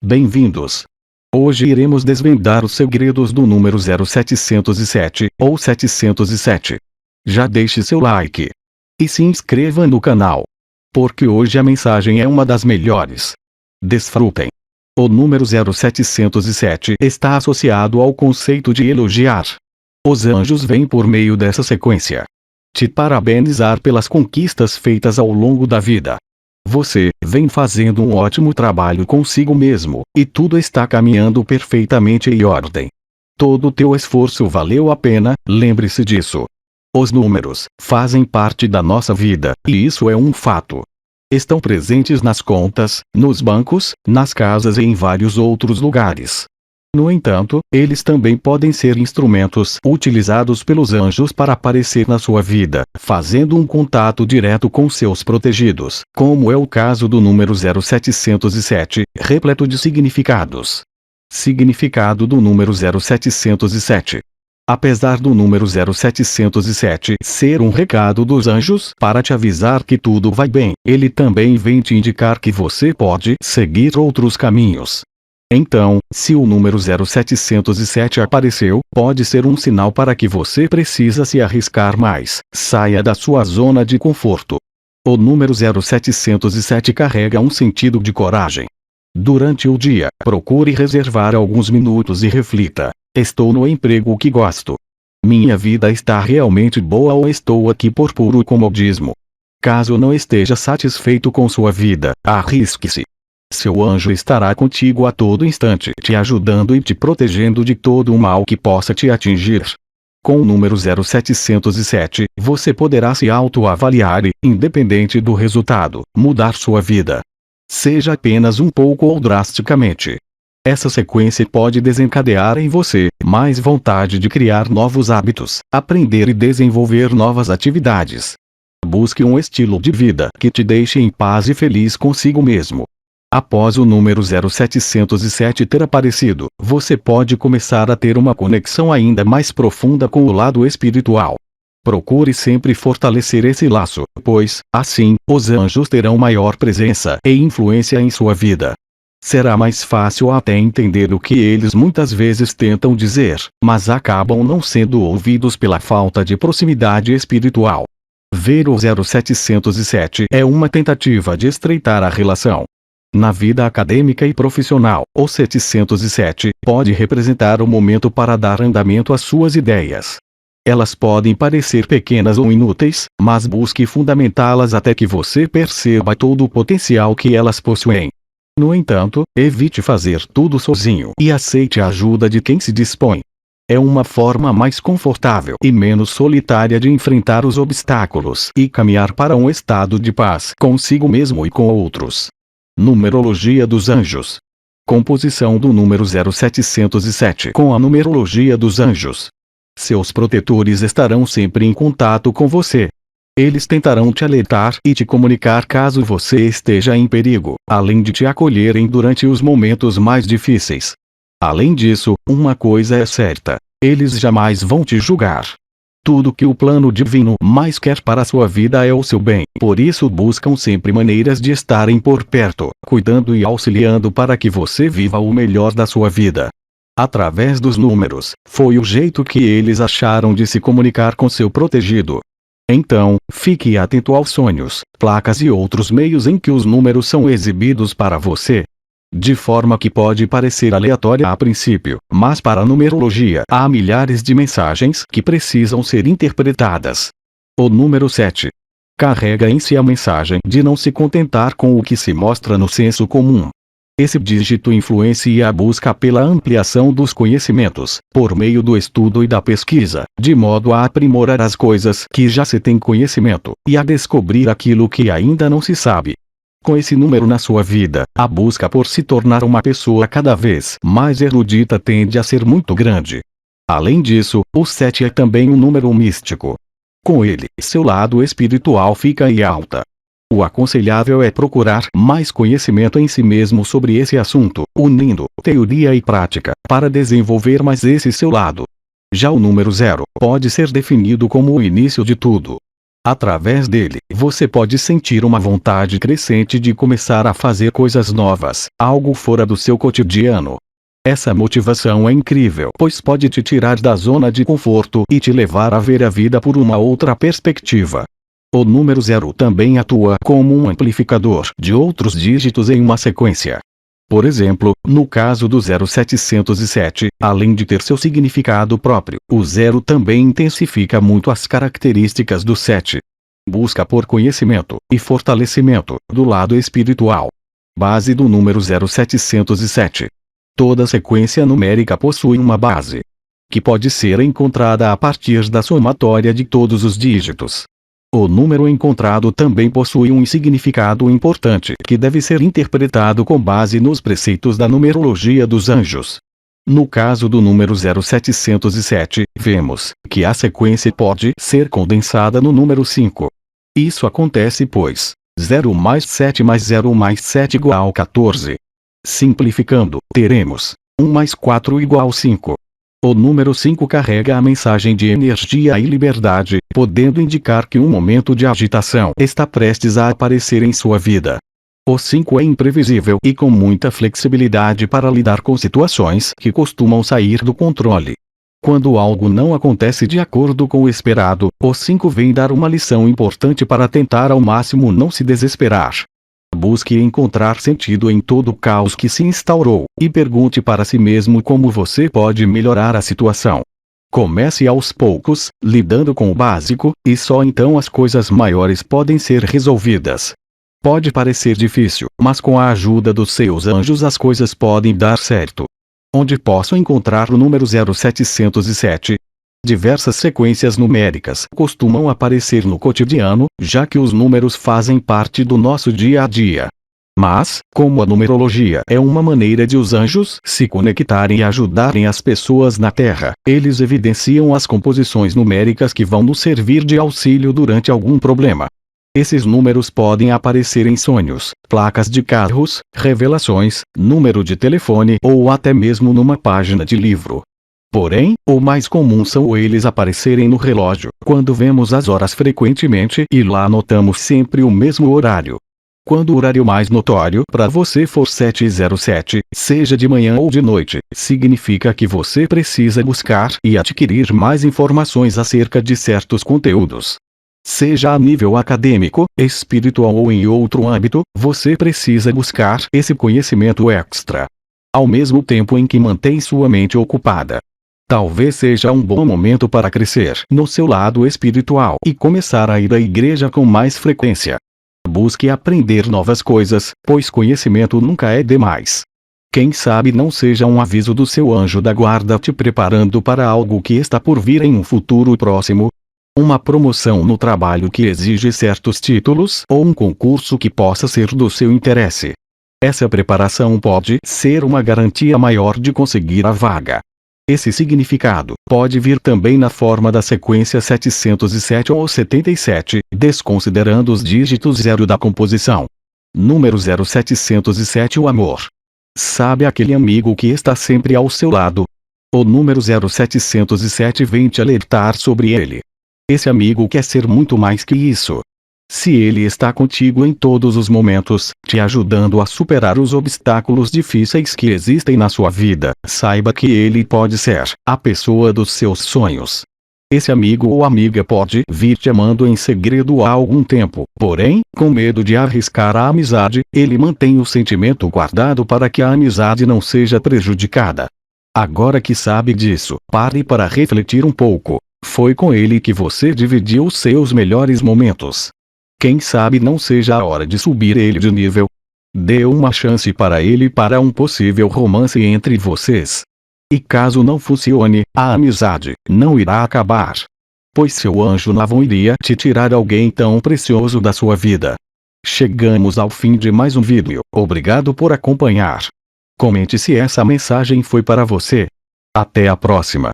Bem-vindos! Hoje iremos desvendar os segredos do número 0707, ou 707. Já deixe seu like. E se inscreva no canal. Porque hoje a mensagem é uma das melhores. Desfrutem! O número 0707 está associado ao conceito de elogiar. Os anjos vêm por meio dessa sequência te parabenizar pelas conquistas feitas ao longo da vida. Você vem fazendo um ótimo trabalho consigo mesmo, e tudo está caminhando perfeitamente em ordem. Todo o teu esforço valeu a pena, lembre-se disso. Os números fazem parte da nossa vida, e isso é um fato. Estão presentes nas contas, nos bancos, nas casas e em vários outros lugares. No entanto, eles também podem ser instrumentos utilizados pelos anjos para aparecer na sua vida, fazendo um contato direto com seus protegidos, como é o caso do número 0707, repleto de significados. Significado do número 0707. Apesar do número 0707 ser um recado dos anjos para te avisar que tudo vai bem, ele também vem te indicar que você pode seguir outros caminhos. Então, se o número 0707 apareceu, pode ser um sinal para que você precisa se arriscar mais, saia da sua zona de conforto. O número 0707 carrega um sentido de coragem. Durante o dia, procure reservar alguns minutos e reflita: estou no emprego que gosto? Minha vida está realmente boa ou estou aqui por puro comodismo? Caso não esteja satisfeito com sua vida, arrisque-se. Seu anjo estará contigo a todo instante, te ajudando e te protegendo de todo o mal que possa te atingir. Com o número 0707, você poderá se autoavaliar e, independente do resultado, mudar sua vida. Seja apenas um pouco ou drasticamente. Essa sequência pode desencadear em você mais vontade de criar novos hábitos, aprender e desenvolver novas atividades. Busque um estilo de vida que te deixe em paz e feliz consigo mesmo. Após o número 0707 ter aparecido, você pode começar a ter uma conexão ainda mais profunda com o lado espiritual. Procure sempre fortalecer esse laço, pois, assim, os anjos terão maior presença e influência em sua vida. Será mais fácil até entender o que eles muitas vezes tentam dizer, mas acabam não sendo ouvidos pela falta de proximidade espiritual. Ver o 0707 é uma tentativa de estreitar a relação. Na vida acadêmica e profissional, o 707 pode representar o momento para dar andamento às suas ideias. Elas podem parecer pequenas ou inúteis, mas busque fundamentá-las até que você perceba todo o potencial que elas possuem. No entanto, evite fazer tudo sozinho e aceite a ajuda de quem se dispõe. É uma forma mais confortável e menos solitária de enfrentar os obstáculos e caminhar para um estado de paz consigo mesmo e com outros. Numerologia dos anjos. Composição do número 0707 com a numerologia dos anjos. Seus protetores estarão sempre em contato com você. Eles tentarão te alertar e te comunicar caso você esteja em perigo, além de te acolherem durante os momentos mais difíceis. Além disso, uma coisa é certa: eles jamais vão te julgar. Tudo que o plano divino mais quer para a sua vida é o seu bem, por isso buscam sempre maneiras de estarem por perto, cuidando e auxiliando para que você viva o melhor da sua vida. Através dos números, foi o jeito que eles acharam de se comunicar com seu protegido. Então, fique atento aos sonhos, placas e outros meios em que os números são exibidos para você. De forma que pode parecer aleatória a princípio, mas para a numerologia há milhares de mensagens que precisam ser interpretadas. O número 7 carrega em si a mensagem de não se contentar com o que se mostra no senso comum. Esse dígito influencia a busca pela ampliação dos conhecimentos, por meio do estudo e da pesquisa, de modo a aprimorar as coisas que já se tem conhecimento, e a descobrir aquilo que ainda não se sabe. Com esse número na sua vida, a busca por se tornar uma pessoa cada vez mais erudita tende a ser muito grande. Além disso, o 7 é também um número místico. Com ele, seu lado espiritual fica em alta. O aconselhável é procurar mais conhecimento em si mesmo sobre esse assunto, unindo teoria e prática, para desenvolver mais esse seu lado. Já o número 0 pode ser definido como o início de tudo. Através dele, você pode sentir uma vontade crescente de começar a fazer coisas novas, algo fora do seu cotidiano. Essa motivação é incrível, pois pode te tirar da zona de conforto e te levar a ver a vida por uma outra perspectiva. O número 0 também atua como um amplificador de outros dígitos em uma sequência. Por exemplo, no caso do 0707, além de ter seu significado próprio, o 0 também intensifica muito as características do 7. Busca por conhecimento e fortalecimento do lado espiritual. Base do número 0707. Toda sequência numérica possui uma base, que pode ser encontrada a partir da somatória de todos os dígitos. O número encontrado também possui um significado importante que deve ser interpretado com base nos preceitos da numerologia dos anjos. No caso do número 0707, vemos que a sequência pode ser condensada no número 5. Isso acontece pois 0 mais 7 mais 0 mais 7 igual 14. Simplificando, teremos 1 mais 4 igual 5. O número 5 carrega a mensagem de energia e liberdade, podendo indicar que um momento de agitação está prestes a aparecer em sua vida. O 5 é imprevisível e com muita flexibilidade para lidar com situações que costumam sair do controle. Quando algo não acontece de acordo com o esperado, o 5 vem dar uma lição importante para tentar ao máximo não se desesperar. Busque encontrar sentido em todo o caos que se instaurou, e pergunte para si mesmo como você pode melhorar a situação. Comece aos poucos, lidando com o básico, e só então as coisas maiores podem ser resolvidas. Pode parecer difícil, mas com a ajuda dos seus anjos as coisas podem dar certo. Onde posso encontrar o número 0707? Diversas sequências numéricas costumam aparecer no cotidiano, já que os números fazem parte do nosso dia a dia. Mas, como a numerologia é uma maneira de os anjos se conectarem e ajudarem as pessoas na Terra, eles evidenciam as composições numéricas que vão nos servir de auxílio durante algum problema. Esses números podem aparecer em sonhos, placas de carros, revelações, número de telefone ou até mesmo numa página de livro. Porém, o mais comum são eles aparecerem no relógio, quando vemos as horas frequentemente e lá notamos sempre o mesmo horário. Quando o horário mais notório para você for 7:07, seja de manhã ou de noite, significa que você precisa buscar e adquirir mais informações acerca de certos conteúdos. Seja a nível acadêmico, espiritual ou em outro âmbito, você precisa buscar esse conhecimento extra. Ao mesmo tempo em que mantém sua mente ocupada. Talvez seja um bom momento para crescer no seu lado espiritual e começar a ir à igreja com mais frequência. Busque aprender novas coisas, pois conhecimento nunca é demais. Quem sabe não seja um aviso do seu anjo da guarda te preparando para algo que está por vir em um futuro próximo. Uma promoção no trabalho que exige certos títulos ou um concurso que possa ser do seu interesse. Essa preparação pode ser uma garantia maior de conseguir a vaga. Esse significado pode vir também na forma da sequência 707 ou 77, desconsiderando os dígitos 0 da composição. Número 0707 O amor. Sabe aquele amigo que está sempre ao seu lado? O número 0707 vem te alertar sobre ele. Esse amigo quer ser muito mais que isso. Se ele está contigo em todos os momentos, te ajudando a superar os obstáculos difíceis que existem na sua vida, saiba que ele pode ser a pessoa dos seus sonhos. Esse amigo ou amiga pode vir te amando em segredo há algum tempo, porém, com medo de arriscar a amizade, ele mantém o sentimento guardado para que a amizade não seja prejudicada. Agora que sabe disso, pare para refletir um pouco. Foi com ele que você dividiu os seus melhores momentos. Quem sabe não seja a hora de subir ele de nível? Dê uma chance para ele para um possível romance entre vocês. E caso não funcione, a amizade não irá acabar. Pois seu anjo não iria te tirar alguém tão precioso da sua vida. Chegamos ao fim de mais um vídeo. Obrigado por acompanhar. Comente se essa mensagem foi para você. Até a próxima.